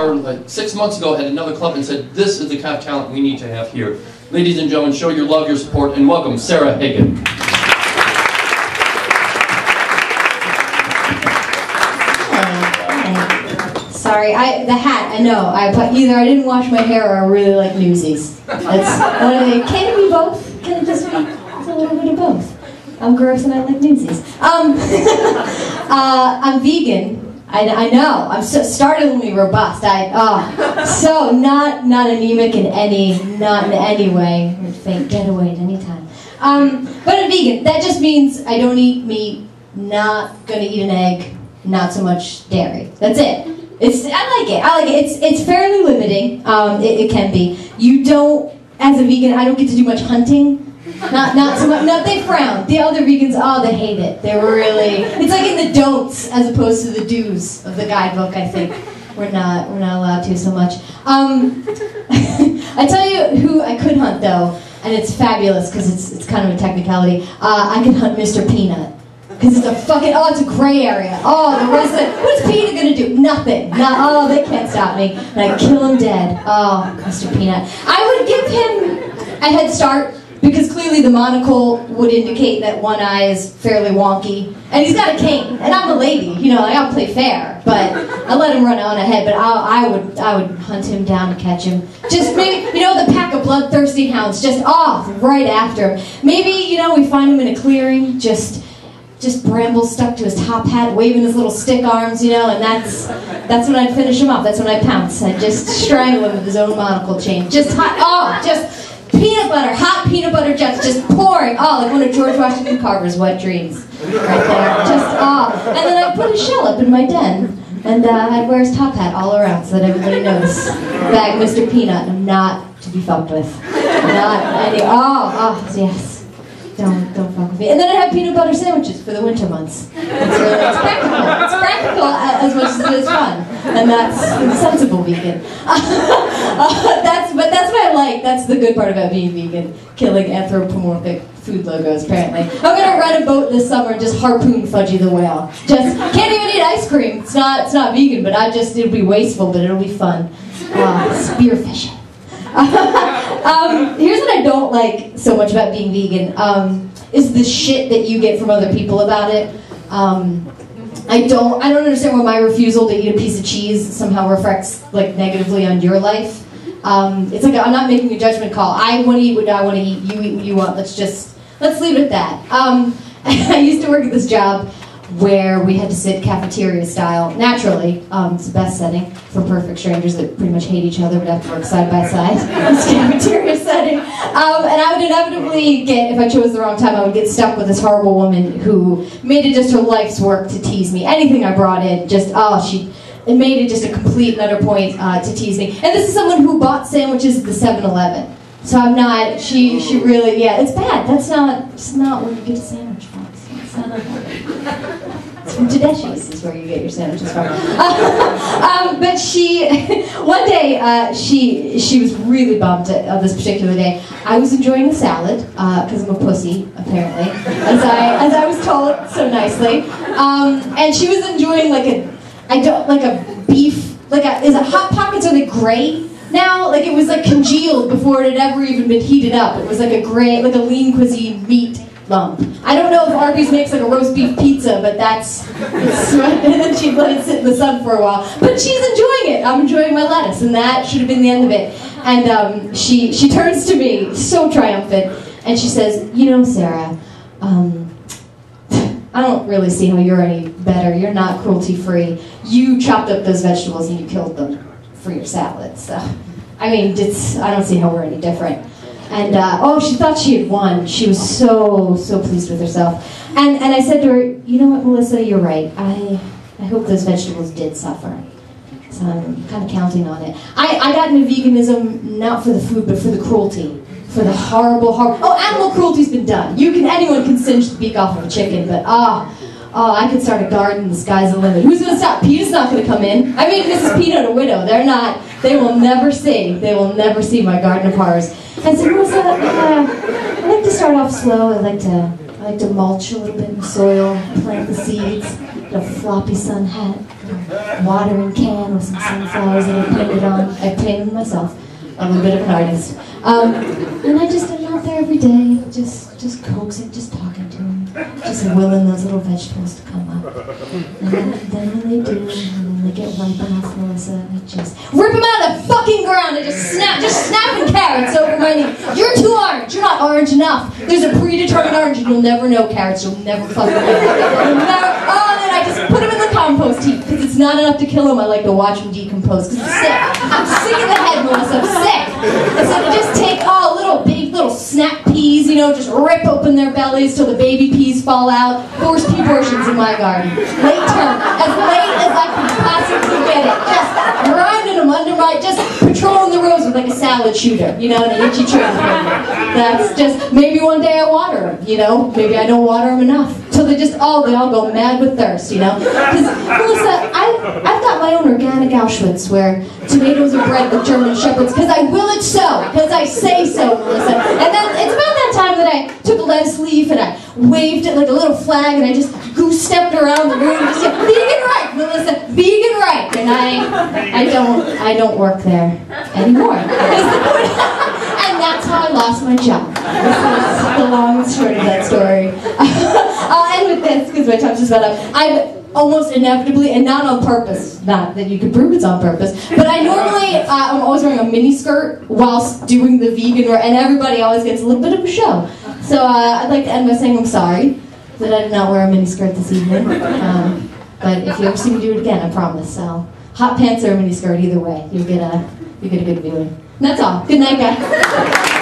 Fire like 6 months ago at another club and said, this is the kind of talent we need to have here. Ladies and gentlemen, show your love, your support, and welcome Sarah Heggan. Sorry, the hat, I know. Either I didn't wash my hair or I really like Newsies. Can it be both? Can it just be a little bit of both? I'm gross and I like Newsies. I'm vegan. I know. I'm so startlingly robust. So not anemic in not in any way. Faint getaway at any time. But I'm vegan. That just means I don't eat meat. Not gonna eat an egg. Not so much dairy. That's it. I like it. It's fairly limiting. It can be. You don't, as a vegan, I don't get to do much hunting. Not so much. No, they frown. The other vegans, they hate it. They were really. It's like in the don'ts as opposed to the do's of the guidebook. I think we're not allowed to so much. I tell you who I could hunt though, and it's fabulous because it's kind of a technicality. I could hunt Mr. Peanut. Because it's a fucking, it's a gray area. The rest of it, what's Peanut gonna do? Nothing. They can't stop me. And I kill him dead. Mr. Peanut. I would give him a head start, because clearly the monocle would indicate that one eye is fairly wonky. And he's got a cane. And I'm a lady, I'll play fair. But I'll let him run on ahead, but I would hunt him down and catch him. Just maybe, the pack of bloodthirsty hounds, just off right after him. Maybe, we find him in a clearing, just brambles stuck to his top hat, waving his little stick arms, and that's when I'd finish him off. That's when I'd pounce. I'd just strangle him with his own monocle chain. Just peanut butter, hot peanut butter jets, just pouring. Like one of George Washington Carver's wet dreams, right there. And then I'd put a shell up in my den, and I'd wear his top hat all around so that everybody knows. Bag Mr. Peanut, I'm not to be fucked with. Not any. Yes. Don't fuck with me. And then I have peanut butter sandwiches for the winter months. It's practical. It's practical as much as it is fun. And that's sensible vegan. That's what I like. That's the good part about being vegan. Killing anthropomorphic food logos, apparently. I'm gonna rent a boat this summer and just harpoon Fudgy the whale. Just can't even eat ice cream. It's not vegan, but it'll be wasteful, but it'll be fun. Spearfishing. Here's what I don't like so much about being vegan, is the shit that you get from other people about it. I don't understand why my refusal to eat a piece of cheese somehow reflects negatively on your life. It's like I'm not making a judgment call. I want to eat what I want to eat. You eat what you want. Let's leave it at that. I used to work at this job where we had to sit cafeteria style. Naturally, it's the best setting for perfect strangers that pretty much hate each other but have to work side by side. This cafeteria setting. And I would inevitably if I chose the wrong time, I would get stuck with this horrible woman who made it just her life's work to tease me. Anything I brought in, it made it just a complete and utter point to tease me. And this is someone who bought sandwiches at the 7-Eleven. So I'm not, she really, it's bad. It's not where you get a sandwich from. It's It's from Tedeschi's is where you get your sandwiches from. But one day, she was really bummed on this particular day. I was enjoying a salad, because I'm a pussy, apparently, as I was told so nicely. And she was enjoying is it Hot Pockets, are they gray? Now, it was congealed before it had ever even been heated up. It was a gray, a lean cuisine meat lump. I don't know if Arby's makes a roast beef pizza, but and then she let it sit in the sun for a while. But she's enjoying it. I'm enjoying my lettuce, and that should have been the end of it. And she turns to me, so triumphant, and she says, Sarah, I don't really see how you're any better. You're not cruelty-free. You chopped up those vegetables and you killed them for your salad. So, I don't see how we're any different. And, she thought she had won. She was so pleased with herself. And I said to her, you know what, Melissa, you're right. I hope those vegetables did suffer. So I'm kind of counting on it. I got into veganism not for the food, but for the cruelty. For the horrible... animal cruelty's been done. Anyone can singe the beak off of a chicken, but I could start a garden, the sky's the limit. Who's gonna stop? Peter's not gonna come in. I made Mrs. Peanut a widow. They will never see my garden of horrors. I said, Melissa, I like to start off slow. I like like to mulch a little bit in the soil, plant the seeds, get a floppy sun hat, a watering can with some sunflowers that I painted on. I painted them myself. I'm a bit of an artist. And I just am out there every day, just coaxing, just talking to them, just willing those little vegetables to come up. And then when they do, and then they get ripe enough, Melissa, I just rip them out of the fucking ground and just snapping carrots over my knee. You're too orange. You're not orange enough. There's a predetermined orange, and you'll never know carrots. You'll never fucking know. You'll never. Oh, and then I just put them in the compost heap because it's not enough to kill them. I like to watch them decompose because I'm sick. I'm sick in the head, Melissa. I'm sick. And so to just take little snap peas, you know, just rip open their bellies till the baby peas fall out. Forced pea portions in my garden. Late term, as late as I can possibly get it. Just grinding them under just patrolling the roads with like a salad shooter, you know, and an itchy tree. That's just, maybe one day I water them, you know, maybe I don't water them enough. Till they all go mad with thirst, you know. Because, Melissa, I've got my own organic Auschwitz where tomatoes are bred with German shepherds, because I will it so, because I say so, Melissa. And then it's about that time that I took a lettuce leaf and I waved it like a little flag and I just goose-stepped around the room and just said, vegan right, Melissa, vegan right. And I don't work there anymore. And that's how I lost my job. This is the long and short of that story. I'll end with this because my time's just about up. I've almost inevitably, and not on purpose, not that you could prove it's on purpose, but I normally, I'm always wearing a mini skirt whilst doing the vegan, and everybody always gets a little bit of a show. So I'd like to end by saying I'm sorry that I did not wear a mini skirt this evening. But if you ever see me do it again, I promise. So hot pants or a mini skirt, either way, you get a good viewing. And that's all. Good night, guys.